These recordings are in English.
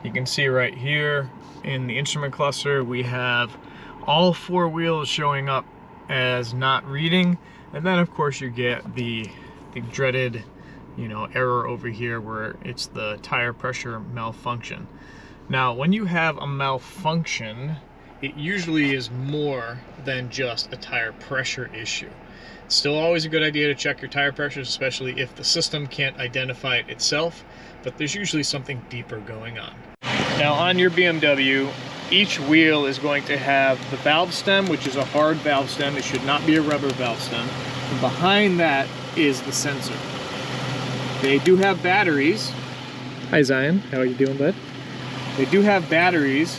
You can see right here in the instrument cluster, we have all 4 wheels showing up as not reading. And then of course you get the dreaded, you know, error over here where it's the tire pressure malfunction. Now, when you have a malfunction, it usually is more than just a tire pressure issue. It's still always a good idea to check your tire pressures, especially if the system can't identify it itself, but there's usually something deeper going on. Now on your BMW, each wheel is going to have the valve stem, which is a hard valve stem. It should not be a rubber valve stem. And behind that is the sensor. They do have batteries. Hi Zion, how are you doing, bud? They do have batteries.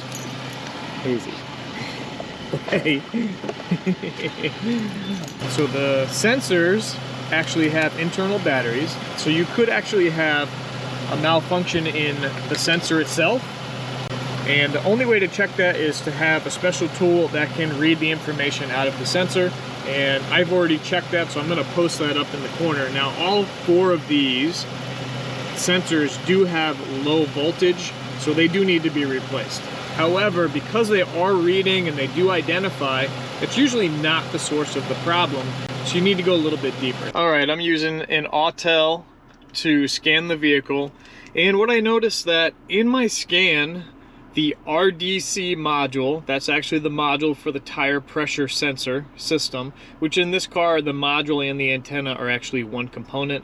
Hazy. Hey. So the sensors actually have internal batteries. So you could actually have a malfunction in the sensor itself. And the only way to check that is to have a special tool that can read the information out of the sensor. And I've already checked that, so I'm going to post that up in the corner. Now, all 4 of these sensors do have low voltage, so they do need to be replaced. However, because they are reading and they do identify, it's usually not the source of the problem, so you need to go a little bit deeper. All right, I'm using an Autel to scan the vehicle, and what I noticed that in my scan, the RDC module, that's actually the module for the tire pressure sensor system, which in this car, the module and the antenna are actually one component.